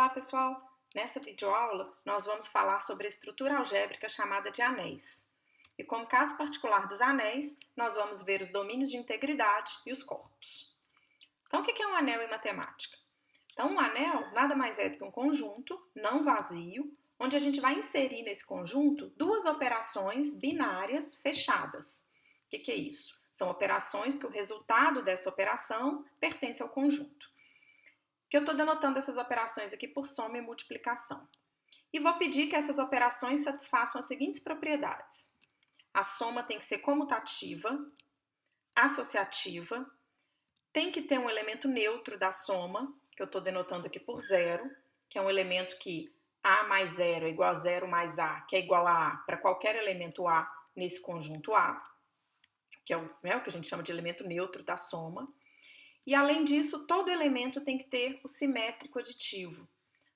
Olá, pessoal! Nessa videoaula, nós vamos falar sobre a estrutura algébrica chamada de anéis. E como caso particular dos anéis, nós vamos ver os domínios de integridade e os corpos. Então, o que é um anel em matemática? Então, um anel nada mais é do que um conjunto não vazio, onde a gente vai inserir nesse conjunto duas operações binárias fechadas. O que é isso? São operações que o resultado dessa operação pertence ao conjunto. Que eu estou denotando essas operações aqui por soma e multiplicação. E vou pedir que essas operações satisfaçam as seguintes propriedades. A soma tem que ser comutativa, associativa, tem que ter um elemento neutro da soma, que eu estou denotando aqui por zero, que é um elemento que A mais zero é igual a zero mais A, que é igual a A para qualquer elemento A nesse conjunto A, que é o que a gente chama de elemento neutro da soma. E além disso, todo elemento tem que ter o simétrico aditivo.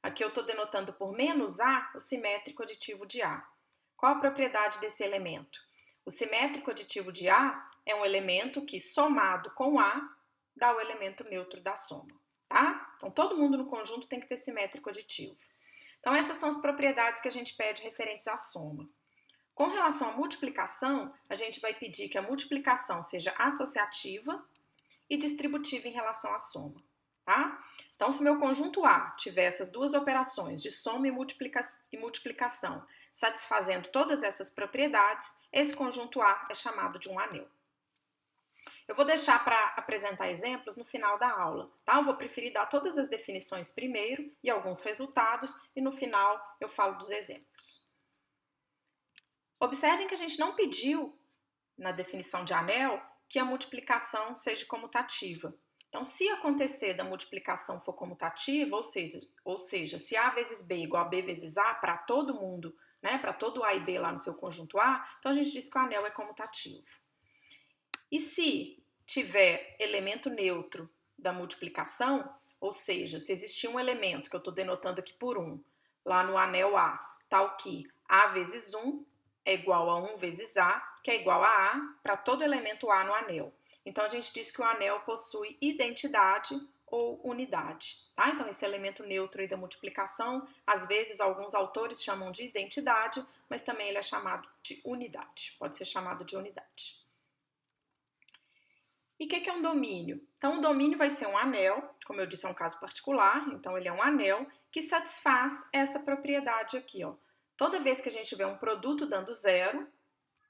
Aqui eu estou denotando por menos A o simétrico aditivo de A. Qual a propriedade desse elemento? O simétrico aditivo de A é um elemento que, somado com A, dá o elemento neutro da soma. Tá? Então, todo mundo no conjunto tem que ter simétrico aditivo. Então, essas são as propriedades que a gente pede referentes à soma. Com relação à multiplicação, a gente vai pedir que a multiplicação seja associativa e distributiva em relação à soma, tá? Então, se meu conjunto A tiver essas duas operações de soma e multiplicação satisfazendo todas essas propriedades, esse conjunto A é chamado de um anel. Eu vou deixar para apresentar exemplos no final da aula, tá? Eu vou preferir dar todas as definições primeiro e alguns resultados e no final eu falo dos exemplos. Observem que a gente não pediu na definição de anel que a multiplicação seja comutativa. Então, se acontecer da multiplicação for comutativa, ou seja, se A vezes B igual a B vezes A para todo mundo, né, para todo A e B lá no seu conjunto A, então a gente diz que o anel é comutativo. E se tiver elemento neutro da multiplicação, ou seja, se existir um elemento que eu estou denotando aqui por 1, lá no anel A, tal que A vezes 1 é igual a 1 vezes A, que é igual a A para todo elemento A no anel. Então, a gente diz que o anel possui identidade ou unidade, tá? Então, esse elemento neutro aí da multiplicação, às vezes, alguns autores chamam de identidade, mas também ele é chamado de unidade, pode ser chamado de unidade. E o que é um domínio? Então, o domínio vai ser um anel, como eu disse, é um caso particular, então ele é um anel que satisfaz essa propriedade aqui, ó. Toda vez que a gente tiver um produto dando zero,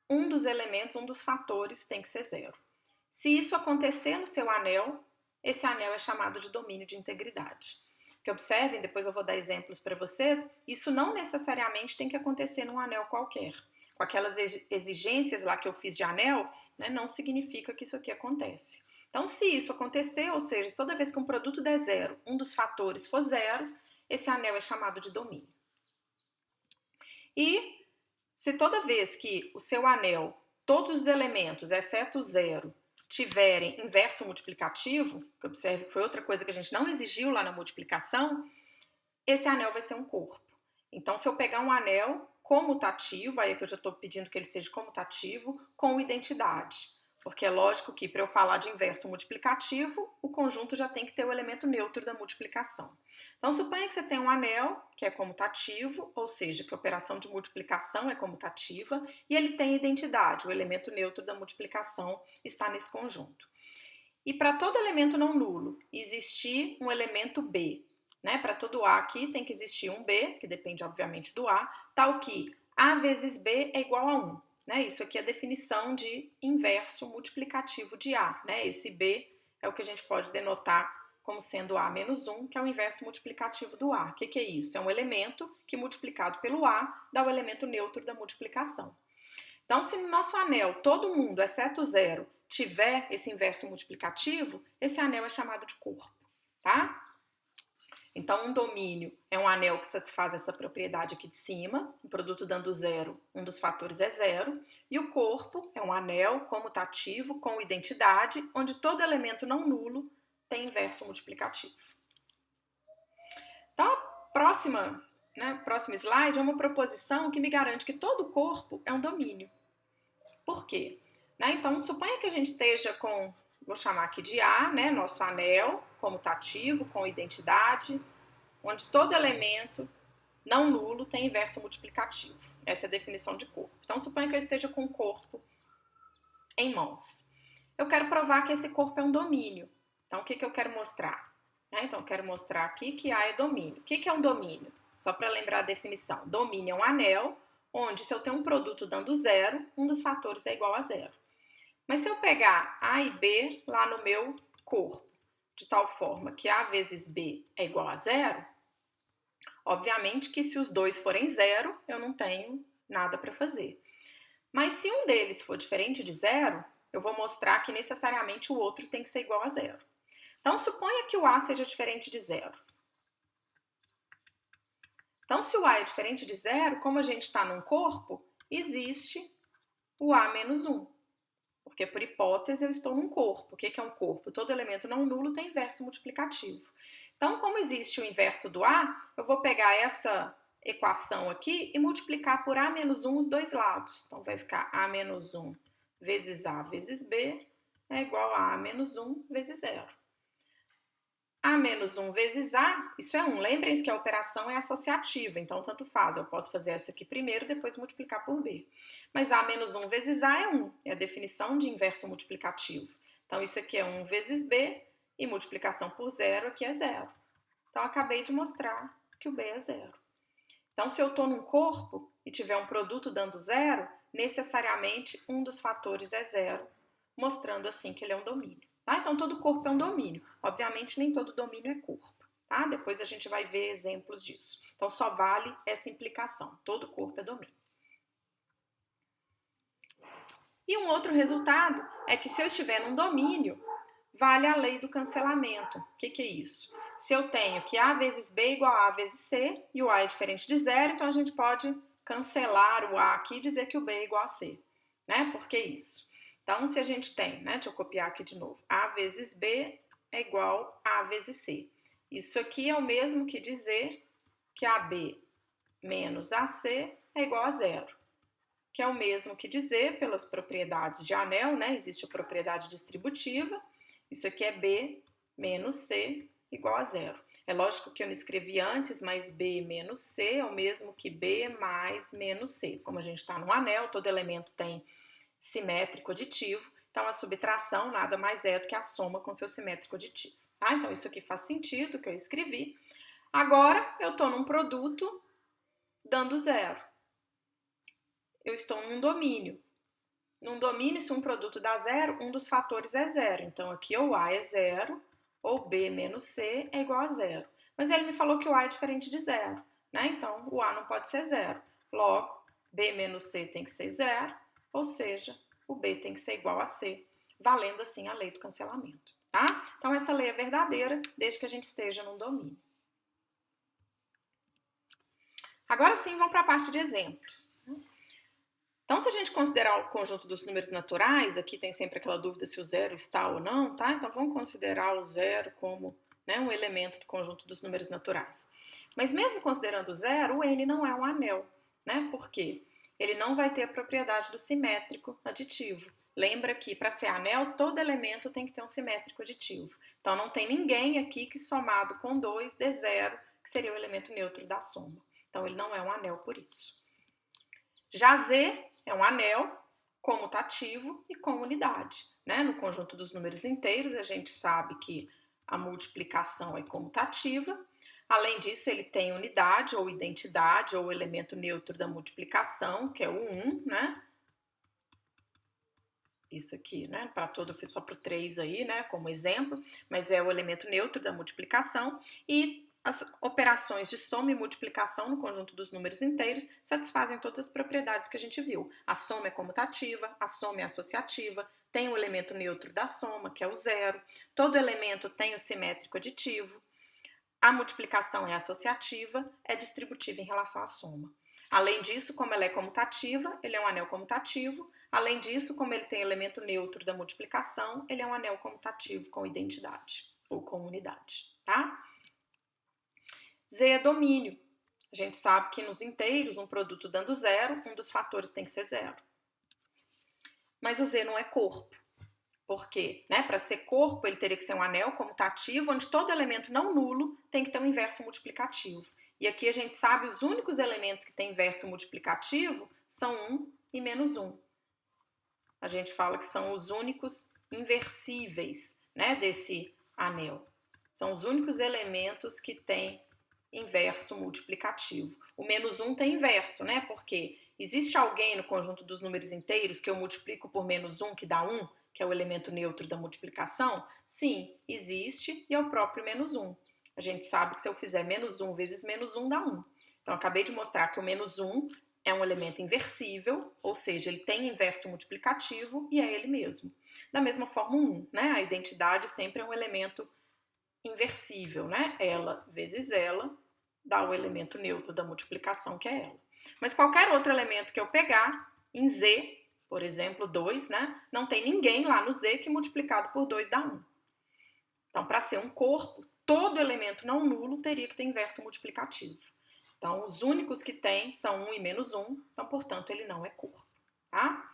um dos elementos, um dos fatores tem que ser zero. Se isso acontecer no seu anel, esse anel é chamado de domínio de integridade. Porque observem, depois eu vou dar exemplos para vocês, isso não necessariamente tem que acontecer num anel qualquer. Com aquelas exigências lá que eu fiz de anel, né, não significa que isso aqui acontece. Então, se isso acontecer, ou seja, toda vez que um produto der zero, um dos fatores for zero, esse anel é chamado de domínio. E se toda vez que o seu anel, todos os elementos, exceto o zero, tiverem inverso multiplicativo, que observe que foi outra coisa que a gente não exigiu lá na multiplicação, esse anel vai ser um corpo. Então, se eu pegar um anel comutativo, aí é que eu já estou pedindo que ele seja comutativo, com identidade. Porque é lógico que para eu falar de inverso multiplicativo, o conjunto já tem que ter o elemento neutro da multiplicação. Então, suponha que você tem um anel que é comutativo, ou seja, que a operação de multiplicação é comutativa, e ele tem identidade, o elemento neutro da multiplicação está nesse conjunto. E para todo elemento não nulo, existir um elemento B. Né? Para todo A aqui tem que existir um B, que depende obviamente do A, tal que A vezes B é igual a 1. Né? Isso aqui é a definição de inverso multiplicativo de A. Né? Esse B é o que a gente pode denotar como sendo A menos 1, que é o inverso multiplicativo do A. O que é isso? É um elemento que multiplicado pelo A dá o elemento neutro da multiplicação. Então, se no nosso anel todo mundo, exceto zero, tiver esse inverso multiplicativo, esse anel é chamado de corpo. Tá? Então, um domínio é um anel que satisfaz essa propriedade aqui de cima, o produto dando zero, um dos fatores é zero, e o corpo é um anel comutativo com identidade, onde todo elemento não nulo tem inverso multiplicativo. Então, próximo slide é uma proposição que me garante que todo corpo é um domínio. Por quê? Então, suponha que a gente esteja com, vou chamar aqui de A, nosso anel comutativo com identidade, onde todo elemento não nulo tem inverso multiplicativo. Essa é a definição de corpo. Então, suponha que eu esteja com um corpo em mãos. Eu quero provar que esse corpo é um domínio. Então, o que eu quero mostrar? Então, eu quero mostrar aqui que A é domínio. O que é um domínio? Só para lembrar a definição. Domínio é um anel, onde se eu tenho um produto dando zero, um dos fatores é igual a zero. Mas se eu pegar A e B lá no meu corpo, de tal forma que A vezes B é igual a zero, obviamente que se os dois forem zero, eu não tenho nada para fazer. Mas se um deles for diferente de zero, eu vou mostrar que necessariamente o outro tem que ser igual a zero. Então, suponha que o A seja diferente de zero. Então, se o A é diferente de zero, como a gente está num corpo, existe o A menos 1. Porque, por hipótese, eu estou num corpo. O que é um corpo? Todo elemento não nulo tem inverso multiplicativo. Então, como existe o inverso do A, eu vou pegar essa equação aqui e multiplicar por A menos 1 os dois lados. Então, vai ficar A menos 1 vezes A vezes B é igual a A menos 1 vezes 0. A menos 1 vezes A, isso é 1. Lembrem-se que a operação é associativa, então tanto faz. Eu posso fazer essa aqui primeiro, depois multiplicar por B. Mas A menos 1 vezes A é 1. É a definição de inverso multiplicativo. Então, isso aqui é 1 vezes B e multiplicação por 0 aqui é 0. Então, acabei de mostrar que o B é 0. Então, se eu estou num corpo e tiver um produto dando 0, necessariamente um dos fatores é 0, mostrando assim que ele é um domínio. Tá? Então, todo corpo é um domínio. Obviamente, nem todo domínio é corpo. Tá? Depois a gente vai ver exemplos disso. Então, só vale essa implicação. Todo corpo é domínio. E um outro resultado é que se eu estiver num domínio, vale a lei do cancelamento. O que é isso? Se eu tenho que A vezes B é igual a A vezes C, e o A é diferente de zero, então a gente pode cancelar o A aqui e dizer que o B é igual a C. Né? Por que isso? Então, se a gente tem, né, deixa eu copiar aqui de novo, A vezes B é igual a A vezes C. Isso aqui é o mesmo que dizer que AB menos AC é igual a zero. Que é o mesmo que dizer, pelas propriedades de anel, né, existe a propriedade distributiva, isso aqui é B menos C igual a zero. É lógico que eu não escrevi antes, mas B menos C é o mesmo que B mais menos C. Como a gente está num anel, todo elemento tem simétrico aditivo, então a subtração nada mais é do que a soma com seu simétrico aditivo. Tá? Então isso aqui faz sentido, que eu escrevi. Agora eu estou num produto dando zero. Eu estou num domínio. Num domínio, se um produto dá zero, um dos fatores é zero. Então aqui ou A é zero, ou B menos C é igual a zero. Mas ele me falou que o A é diferente de zero, né? Então o A não pode ser zero. Logo, B menos C tem que ser zero, ou seja, o B tem que ser igual a C, valendo assim a lei do cancelamento, tá? Então essa lei é verdadeira desde que a gente esteja num domínio. Agora sim, vamos para a parte de exemplos. Então, se a gente considerar o conjunto dos números naturais, aqui tem sempre aquela dúvida se o zero está ou não, tá? Então, vamos considerar o zero como, né, um elemento do conjunto dos números naturais. Mas mesmo considerando o zero, o n não é um anel, né? Por quê? Ele não vai ter a propriedade do simétrico aditivo. Lembra que para ser anel, todo elemento tem que ter um simétrico aditivo. Então, não tem ninguém aqui que somado com 2 dê zero, que seria o elemento neutro da soma. Então, ele não é um anel por isso. Já Z é um anel comutativo e com unidade. Né? No conjunto dos números inteiros, a gente sabe que a multiplicação é comutativa. Além disso, ele tem unidade ou identidade ou elemento neutro da multiplicação, que é o 1, né? Isso aqui, né? Para todo, eu fiz só para o 3 aí, né? Como exemplo, mas é o elemento neutro da multiplicação. E as operações de soma e multiplicação no conjunto dos números inteiros satisfazem todas as propriedades que a gente viu. A soma é comutativa, a soma é associativa, tem o elemento neutro da soma, que é o zero. Todo elemento tem o simétrico aditivo. A multiplicação é associativa, é distributiva em relação à soma. Além disso, como ela é comutativa, ele é um anel comutativo. Além disso, como ele tem elemento neutro da multiplicação, ele é um anel comutativo com identidade ou com unidade, tá? Z é domínio. A gente sabe que nos inteiros, um produto dando zero, um dos fatores tem que ser zero. Mas o Z não é corpo. Porque, né, para ser corpo, ele teria que ser um anel comutativo, onde todo elemento não nulo tem que ter um inverso multiplicativo. E aqui a gente sabe os únicos elementos que têm inverso multiplicativo são 1 e -1. A gente fala que são os únicos inversíveis, né, desse anel. São os únicos elementos que têm inverso multiplicativo. O -1 tem inverso, né? Porque existe alguém no conjunto dos números inteiros que eu multiplico por -1 que dá 1, que é o elemento neutro da multiplicação? Sim, existe e é o próprio -1. A gente sabe que se eu fizer -1 vezes -1 dá 1. Então, acabei de mostrar que o -1 é um elemento inversível, ou seja, ele tem inverso multiplicativo e é ele mesmo. Da mesma forma, o 1, né? A identidade sempre é um elemento inversível, né? Ela vezes ela dá o elemento neutro da multiplicação, que é ela. Mas qualquer outro elemento que eu pegar, em Z, por exemplo, 2, né? Não tem ninguém lá no Z que multiplicado por 2 dá 1. Então, para ser um corpo, todo elemento não nulo teria que ter inverso multiplicativo. Então, os únicos que tem são 1 e -1, então, portanto, ele não é corpo, tá?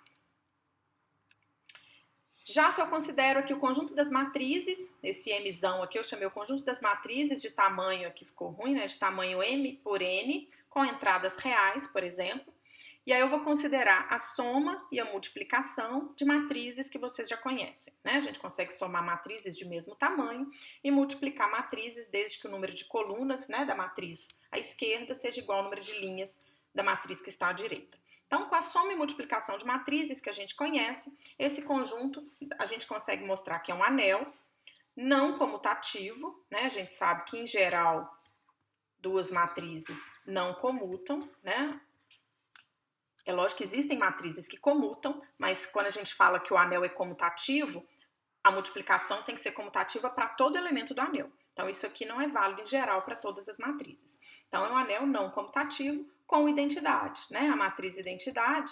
Já se eu considero aqui o conjunto das matrizes, esse Mzão aqui eu chamei o conjunto das matrizes de tamanho, aqui ficou ruim, né? De tamanho M por N, com entradas reais, por exemplo. E aí eu vou considerar a soma e a multiplicação de matrizes que vocês já conhecem, né? A gente consegue somar matrizes de mesmo tamanho e multiplicar matrizes desde que o número de colunas, né, da matriz à esquerda seja igual ao número de linhas da matriz que está à direita. Então, com a soma e multiplicação de matrizes que a gente conhece, esse conjunto a gente consegue mostrar que é um anel não comutativo, né? A gente sabe que, em geral, duas matrizes não comutam, né? É lógico que existem matrizes que comutam, mas quando a gente fala que o anel é comutativo, a multiplicação tem que ser comutativa para todo elemento do anel. Então, isso aqui não é válido em geral para todas as matrizes. Então, é um anel não comutativo com identidade, né? A matriz identidade,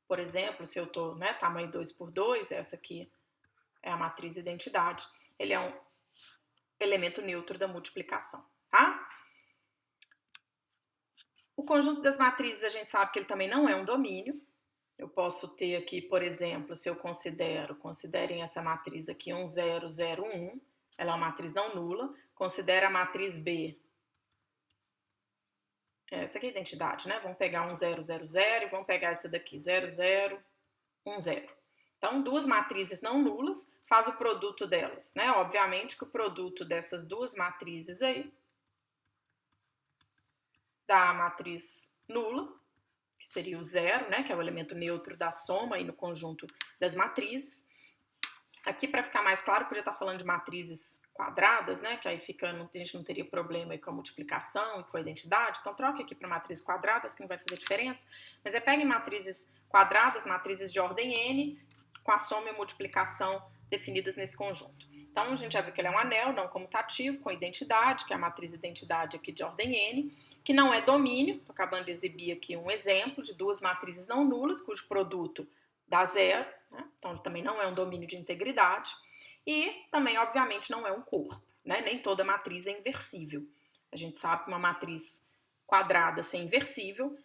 por exemplo, se eu estou, né, tamanho 2 por 2, essa aqui é a matriz identidade, ele é um elemento neutro da multiplicação, tá? O conjunto das matrizes, a gente sabe que ele também não é um domínio. Eu posso ter aqui, por exemplo, se eu considerem essa matriz aqui 1, 0, 0, 1, ela é uma matriz não nula. Considera a matriz B, essa aqui é a identidade, né? Vamos pegar 1, 0, 0, 0 e vamos pegar essa daqui, 0, 0, 1, 0. Então, duas matrizes não nulas, faz o produto delas, né? Obviamente que o produto dessas duas matrizes aí dá a matriz nula, que seria o 0, né? Que é o elemento neutro da soma aí no conjunto das matrizes. Aqui, para ficar mais claro, podia estar falando de matrizes quadradas, né? Que aí a gente não teria problema aí com a multiplicação e com a identidade. Então, troque aqui para matrizes quadradas, que não vai fazer diferença. Mas peguem matrizes quadradas, matrizes de ordem n, com a soma e a multiplicação definidas nesse conjunto. Então, a gente já viu que ele é um anel não comutativo, com identidade, que é a matriz identidade aqui de ordem n, que não é domínio. Estou acabando de exibir aqui um exemplo de duas matrizes não nulas, cujo produto dá zero, né? Então ele também não é um domínio de integridade e também, obviamente, não é um corpo, né? Nem toda matriz é inversível. A gente sabe que uma matriz quadrada ser inversível,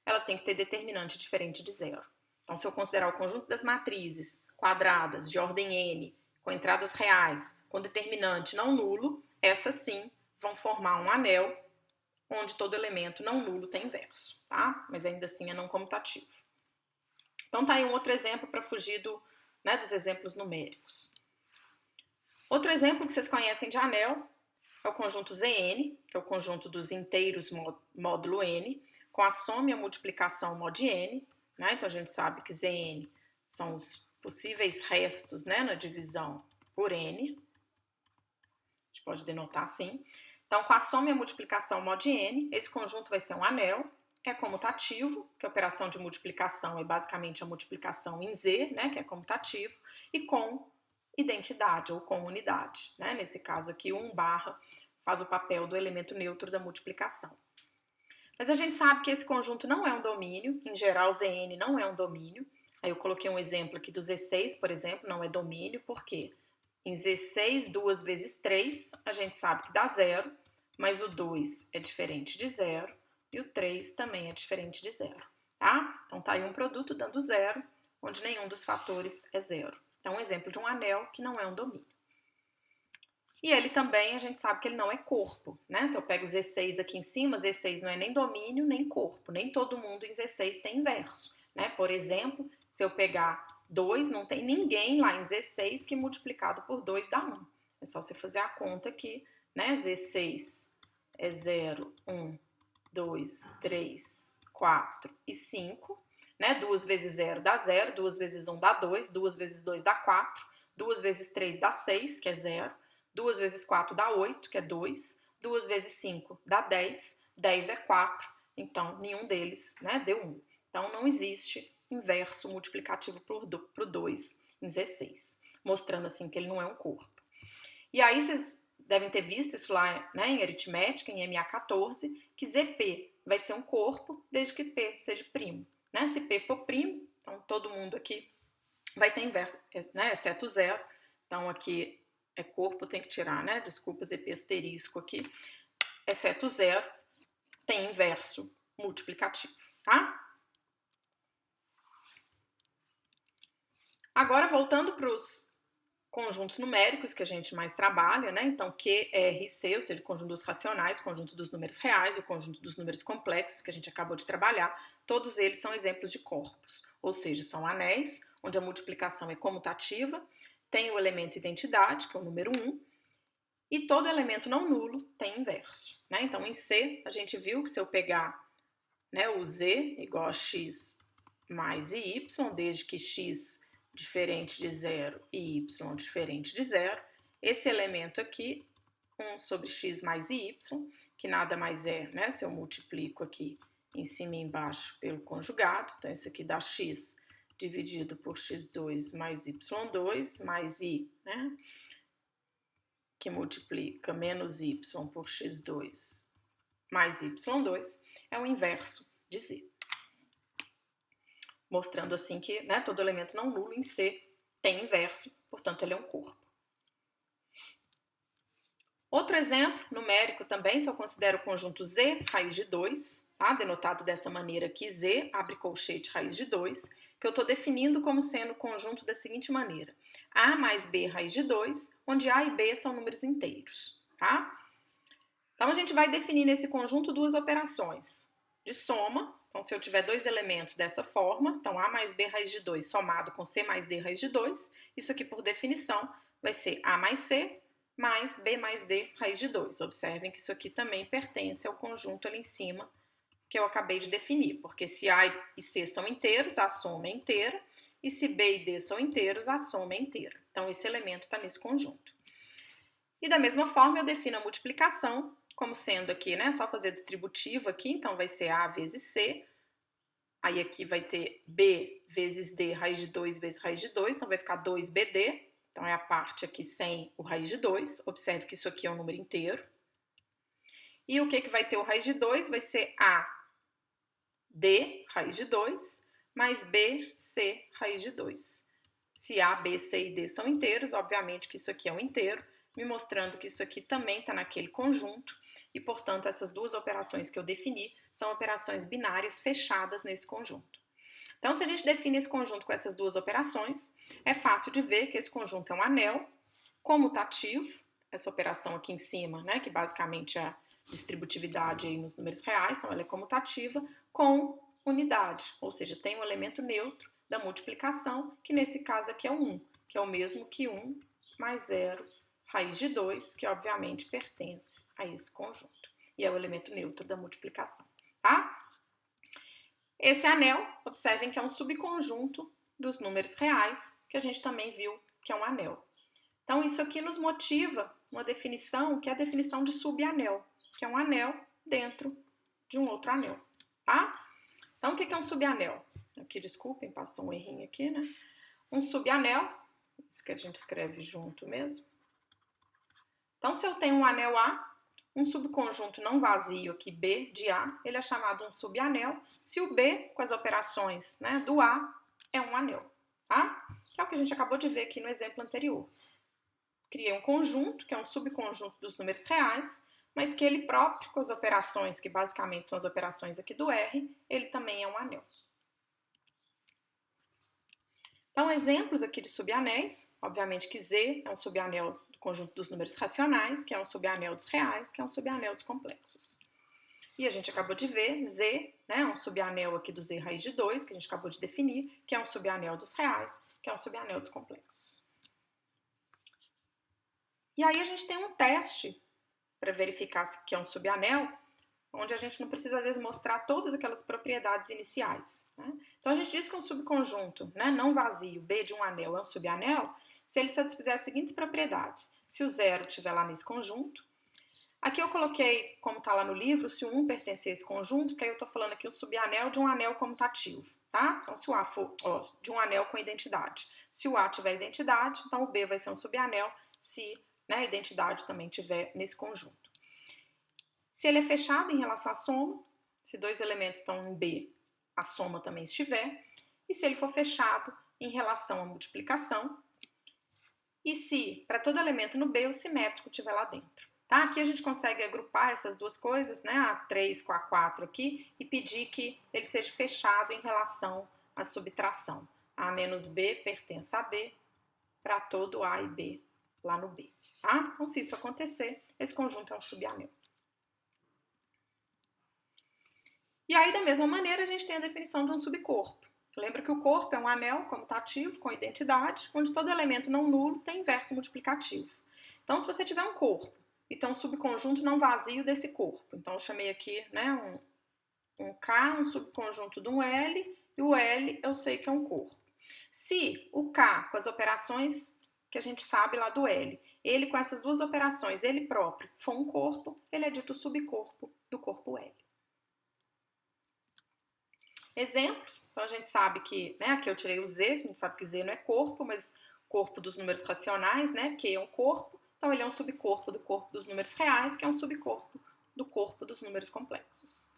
ela tem que ter determinante diferente de zero. Então, se eu considerar o conjunto das matrizes quadradas de ordem n, com entradas reais, com determinante não nulo, essas sim vão formar um anel onde todo elemento não nulo tem inverso, tá? Mas ainda assim é não comutativo. Então, tá aí um outro exemplo para fugir dos exemplos numéricos. Outro exemplo que vocês conhecem de anel é o conjunto Zn, que é o conjunto dos inteiros módulo n, com a soma e a multiplicação mod n, né? Então, a gente sabe que Zn são os possíveis restos, né, na divisão por n. A gente pode denotar assim. Então, com a soma e a multiplicação mod n, esse conjunto vai ser um anel. É comutativo, que a operação de multiplicação é basicamente a multiplicação em Z, né, que é comutativo, e com identidade ou com unidade, né? Nesse caso aqui, 1 barra faz o papel do elemento neutro da multiplicação. Mas a gente sabe que esse conjunto não é um domínio, em geral Zn não é um domínio. Aí eu coloquei um exemplo aqui do Z6, por exemplo, não é domínio, por quê? Em Z6, 2 vezes 3, a gente sabe que dá 0, mas o 2 é diferente de 0, e o 3 também é diferente de 0, tá? Então, tá aí um produto dando 0, onde nenhum dos fatores é 0. É um exemplo de um anel que não é um domínio. E ele também, a gente sabe que ele não é corpo, né? Se eu pego o Z6 aqui em cima, Z6 não é nem domínio, nem corpo. Nem todo mundo em Z6 tem inverso, né? Por exemplo, se eu pegar 2, não tem ninguém lá em Z6 que multiplicado por 2 dá 1. É só você fazer a conta aqui, né? Z6 é 0, 1, 2, 3, 4 e 5, né? 2 vezes 0 dá 0, 2 vezes 1 dá 2, 2 vezes 2 dá 4, 2 vezes 3 dá 6, que é 0, 2 vezes 4 dá 8, que é 2, 2 vezes 5 dá 10, 10 é 4, então nenhum deles, né, deu 1. Então não existe inverso multiplicativo para o 2 em Z6, mostrando assim que ele não é um corpo. E aí vocês devem ter visto isso lá, né, em aritmética, em MA14, que ZP vai ser um corpo desde que P seja primo. Né? Se P for primo, então todo mundo aqui vai ter inverso, né, exceto 0. Então aqui é corpo, tem que tirar, né? Desculpa, ZP asterisco aqui. Exceto 0, tem inverso multiplicativo, tá? Agora, voltando para os conjuntos numéricos que a gente mais trabalha, né? Então, Q, R e C, ou seja, o conjunto dos racionais, o conjunto dos números reais e o conjunto dos números complexos que a gente acabou de trabalhar, todos eles são exemplos de corpos, ou seja, são anéis, onde a multiplicação é comutativa, tem o elemento identidade, que é o número 1, e todo elemento não nulo tem inverso, né? Então, em C, a gente viu que se eu pegar, né, o Z igual a x mais y, desde que x diferente de 0 e y diferente de 0, esse elemento aqui, 1 sobre x mais y, que nada mais é, né, se eu multiplico aqui em cima e embaixo pelo conjugado, então isso aqui dá x dividido por x2 mais y2 mais i, né, que multiplica menos y por x2 mais y2, é o inverso de z. Mostrando assim que, né, todo elemento não nulo em C tem inverso, portanto ele é um corpo. Outro exemplo numérico também, se eu considero o conjunto Z, raiz de 2, tá? Denotado dessa maneira aqui, Z, abre colchete, raiz de 2, que eu estou definindo como sendo o conjunto da seguinte maneira: A mais B, raiz de 2, onde A e B são números inteiros, tá? Então, a gente vai definir nesse conjunto duas operações de soma. Então, se eu tiver dois elementos dessa forma, então A mais B raiz de 2 somado com C mais D raiz de 2, isso aqui, por definição, vai ser A mais C mais B mais D raiz de 2. Observem que isso aqui também pertence ao conjunto ali em cima que eu acabei de definir, porque se A e C são inteiros, a soma é inteira, e se B e D são inteiros, a soma é inteira. Então, esse elemento está nesse conjunto. E da mesma forma, eu defino a multiplicação como sendo aqui, né, só fazer distributivo aqui, então vai ser A vezes C, aí aqui vai ter B vezes D, raiz de 2 vezes raiz de 2, então vai ficar 2BD, então é a parte aqui sem o raiz de 2, observe que isso aqui é um número inteiro. E o que vai ter o raiz de 2? Vai ser A, D, raiz de 2, mais B, C, raiz de 2. Se A, B, C e D são inteiros, obviamente que isso aqui é um inteiro, me mostrando que isso aqui também está naquele conjunto e, portanto, essas duas operações que eu defini são operações binárias fechadas nesse conjunto. Então, se a gente define esse conjunto com essas duas operações, é fácil de ver que esse conjunto é um anel comutativo, essa operação aqui em cima, né, que basicamente é a distributividade aí nos números reais, então ela é comutativa, com unidade, ou seja, tem um elemento neutro da multiplicação, que nesse caso aqui é o 1, que é o mesmo que 1 mais 0 raiz de 2, que obviamente pertence a esse conjunto. E é o elemento neutro da multiplicação, tá? Esse anel, observem que é um subconjunto dos números reais, que a gente também viu que é um anel. Então, isso aqui nos motiva uma definição, que é a definição de subanel, que é um anel dentro de um outro anel, tá? Então, o que é um subanel? Aqui, desculpem, passou um errinho aqui, né? Um subanel, isso que a gente escreve junto mesmo. Então, se eu tenho um anel A, um subconjunto não vazio aqui, B, de A, ele é chamado um subanel, se o B, com as operações, né, do A, é um anel, tá? Que é o que a gente acabou de ver aqui no exemplo anterior. Criei um conjunto, que é um subconjunto dos números reais, mas que ele próprio, com as operações, que basicamente são as operações aqui do R, ele também é um anel. Então, exemplos aqui de subanéis, obviamente que Z é um subanel do conjunto dos números racionais, que é um subanel dos reais, que é um subanel dos complexos. E a gente acabou de ver, Z, né, um subanel aqui do Z raiz de 2, que a gente acabou de definir, que é um subanel dos reais, que é um subanel dos complexos. E aí a gente tem um teste para verificar se que é um subanel, onde a gente não precisa, às vezes, mostrar todas aquelas propriedades iniciais. Né? Então, a gente diz que um subconjunto, né, não vazio, B de um anel é um subanel, se ele satisfizer as seguintes propriedades. Se o zero estiver lá nesse conjunto. Aqui eu coloquei, como está lá no livro, se o 1 pertencer a esse conjunto, que aí eu estou falando aqui o subanel de um anel comutativo. Tá? Então, se o A for de um anel com identidade. Se o A tiver identidade, então o B vai ser um subanel, se, né, a identidade também tiver nesse conjunto. Se ele é fechado em relação à soma, se dois elementos estão em B, a soma também estiver, e se ele for fechado em relação à multiplicação, e se para todo elemento no B o simétrico estiver lá dentro. Tá? Aqui a gente consegue agrupar essas duas coisas, né, a 3 com a 4 aqui, e pedir que ele seja fechado em relação à subtração. A menos B pertence a B para todo A e B lá no B. Tá? Então, se isso acontecer, esse conjunto é um subanel. E aí, da mesma maneira, a gente tem a definição de um subcorpo. Lembra que o corpo é um anel comutativo com identidade, onde todo elemento não nulo tem inverso multiplicativo. Então, se você tiver um corpo e tem um subconjunto não vazio desse corpo, então eu chamei aqui, né, um K, um subconjunto de um L, e o L eu sei que é um corpo. Se o K, com as operações que a gente sabe lá do L, ele com essas duas operações, ele próprio, for um corpo, ele é dito subcorpo do corpo L. Exemplos, então a gente sabe que, né, aqui eu tirei o Z, a gente sabe que Z não é corpo, mas corpo dos números racionais, né, Q é um corpo, então ele é um subcorpo do corpo dos números reais, que é um subcorpo do corpo dos números complexos.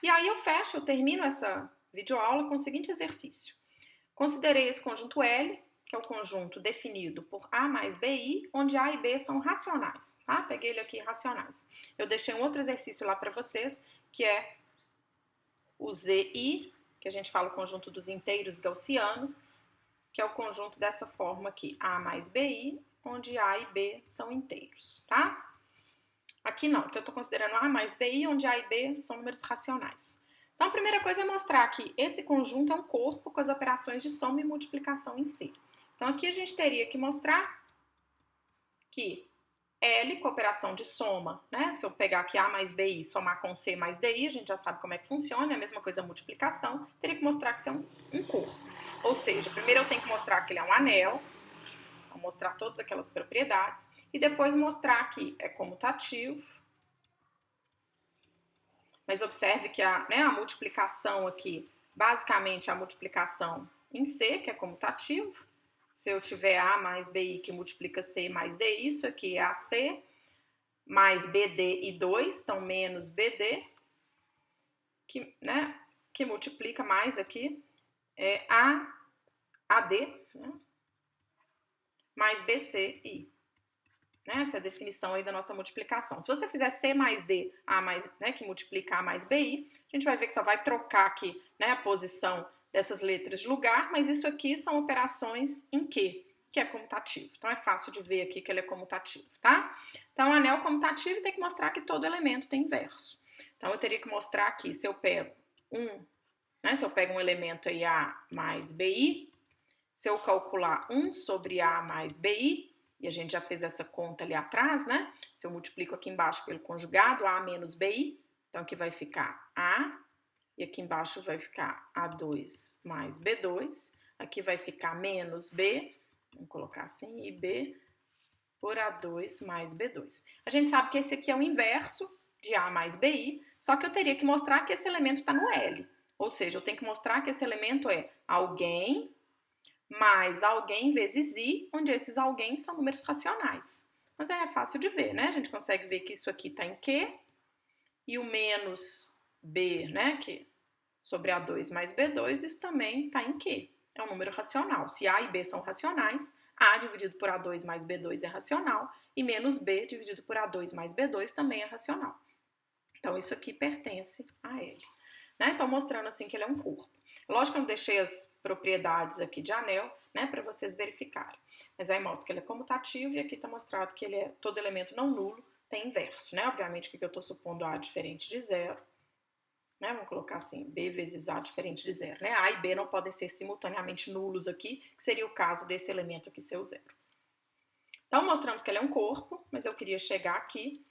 E aí eu termino essa videoaula com o seguinte exercício. Considerei esse conjunto L, que é o conjunto definido por A mais BI, onde A e B são racionais, tá? Peguei ele aqui, racionais. Eu deixei um outro exercício lá para vocês, que é o ZI, que a gente fala o conjunto dos inteiros gaussianos, que é o conjunto dessa forma aqui, A mais BI, onde A e B são inteiros, tá? Aqui não, que eu estou considerando A mais BI, onde A e B são números racionais. Então, a primeira coisa é mostrar que esse conjunto é um corpo com as operações de soma e multiplicação em si. Então, aqui a gente teria que mostrar que L com operação de soma, né? Se eu pegar aqui A mais BI, somar com C mais DI, a gente já sabe como é que funciona, é a mesma coisa a multiplicação, teria que mostrar que isso é um corpo. Ou seja, primeiro eu tenho que mostrar que ele é um anel, vou mostrar todas aquelas propriedades, e depois mostrar que é comutativo. Mas observe que a multiplicação aqui, basicamente a multiplicação em C, que é comutativo. Se eu tiver A mais BI que multiplica C mais D, isso aqui é AC, mais BD e 2, então menos BD, que multiplica mais aqui é AD, né, mais BCI. Essa é a definição aí da nossa multiplicação. Se você fizer C mais D, A mais, né, que multiplica A mais BI, a gente vai ver que só vai trocar aqui, né, a posição dessas letras de lugar, mas isso aqui são operações em Q, que é comutativo. Então é fácil de ver aqui que ele é comutativo, tá? Então o anel comutativo tem que mostrar que todo elemento tem inverso. Então eu teria que mostrar aqui, se eu pego se eu pego um elemento aí A mais BI, se eu calcular 1 sobre A mais BI, e a gente já fez essa conta ali atrás, né? Se eu multiplico aqui embaixo pelo conjugado, A menos BI, então aqui vai ficar A, e aqui embaixo vai ficar A2 mais B2, aqui vai ficar menos B, vamos colocar assim, e B por A2 mais B2. A gente sabe que esse aqui é o inverso de A mais BI, só que eu teria que mostrar que esse elemento está no L, ou seja, eu tenho que mostrar que esse elemento é alguém mais alguém vezes I, onde esses alguém são números racionais. Mas é fácil de ver, né? A gente consegue ver que isso aqui está em Q, e o menos B, né, que sobre A2 mais B2, isso também está em Q. É um número racional. Se A e B são racionais, A dividido por A2 mais B2 é racional, e menos B dividido por A2 mais B2 também é racional. Então, isso aqui pertence a L. Né? Então, mostrando assim que ele é um corpo. Lógico que eu não deixei as propriedades aqui de anel, né, para vocês verificarem. Mas aí mostra que ele é comutativo e aqui está mostrado que ele é todo elemento não nulo, tem inverso, né? Obviamente que eu estou supondo A diferente de zero, né? Vamos colocar assim, B vezes A diferente de zero, né? A e B não podem ser simultaneamente nulos aqui, que seria o caso desse elemento aqui ser o zero. Então mostramos que ele é um corpo, mas eu queria chegar aqui,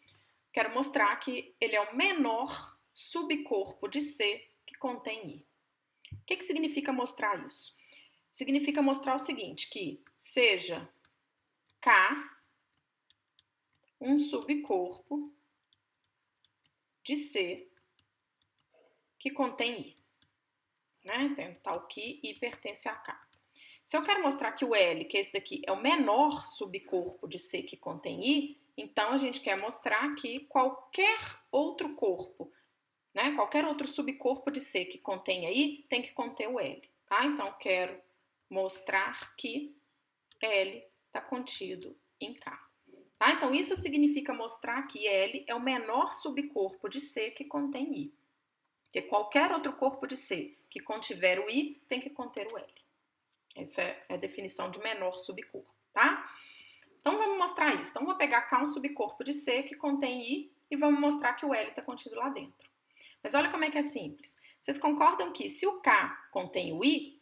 quero mostrar que ele é o menor subcorpo de C que contém I. O que significa mostrar isso? Significa mostrar o seguinte, que seja K um subcorpo de C que contém I. Né? Então, tal que I pertence a K. Se eu quero mostrar que o L, que esse daqui, é o menor subcorpo de C que contém I, então a gente quer mostrar que qualquer outro corpo, né, qualquer outro subcorpo de C que contenha I, tem que conter o L. Tá? Então, quero mostrar que L está contido em K. Tá? Então, isso significa mostrar que L é o menor subcorpo de C que contém I. Porque qualquer outro corpo de C que contiver o I tem que conter o L. Essa é a definição de menor subcorpo, tá? Então, vamos mostrar isso. Então, vou pegar K um subcorpo de C que contém I e vamos mostrar que o L está contido lá dentro. Mas olha como é que é simples. Vocês concordam que se o K contém o I,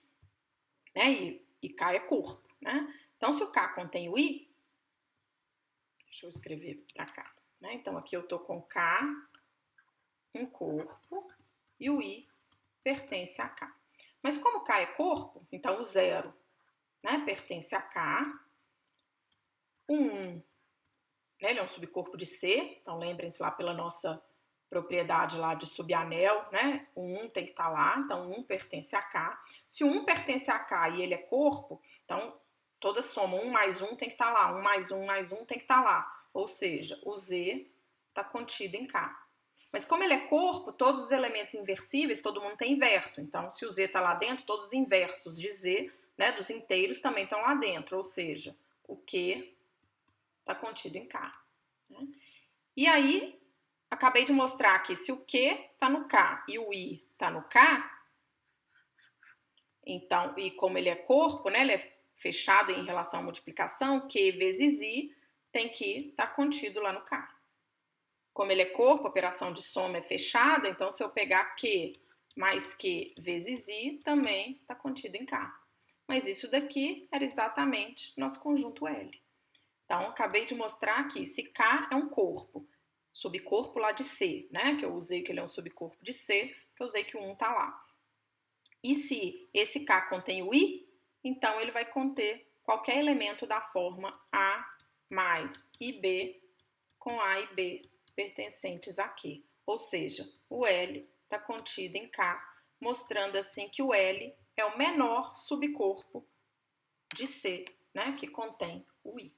né, e K é corpo, né? Então, se o K contém o I, deixa eu escrever para cá, né? Então, aqui eu tô com K, um corpo, e o I pertence a K. Mas como K é corpo, então o zero, né, pertence a K, o 1, né, ele é um subcorpo de C, então lembrem-se lá pela nossa propriedade lá de subanel, né, o 1 tem que estar lá, então 1 pertence a K. Se o 1 pertence a K e ele é corpo, então toda soma 1 mais 1 tem que estar lá, 1 mais 1 mais 1 tem que estar lá, ou seja, o Z está contido em K. Mas como ele é corpo, todos os elementos inversíveis, todo mundo tem inverso. Então, se o Z está lá dentro, todos os inversos de Z, né, dos inteiros, também estão lá dentro. Ou seja, o Q está contido em K. Né? E aí, acabei de mostrar que se o Q está no K e o I está no K, então, e como ele é corpo, né, ele é fechado em relação à multiplicação, Q vezes I tem que estar contido lá no K. Como ele é corpo, a operação de soma é fechada, então se eu pegar Q mais Q vezes I, também está contido em K. Mas isso daqui era exatamente nosso conjunto L. Então, acabei de mostrar aqui, se K é um corpo, subcorpo lá de C, né? Que eu usei que ele é um subcorpo de C, que eu usei que o 1 está lá. E se esse K contém o I, então ele vai conter qualquer elemento da forma A mais IB com A e B pertencentes a Q. Ou seja, o L está contido em K, mostrando assim que o L é o menor subcorpo de C, né, que contém o I.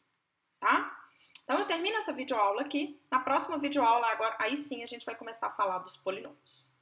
Tá? Então eu termino essa videoaula aqui. Na próxima videoaula, agora, aí sim a gente vai começar a falar dos polinômios.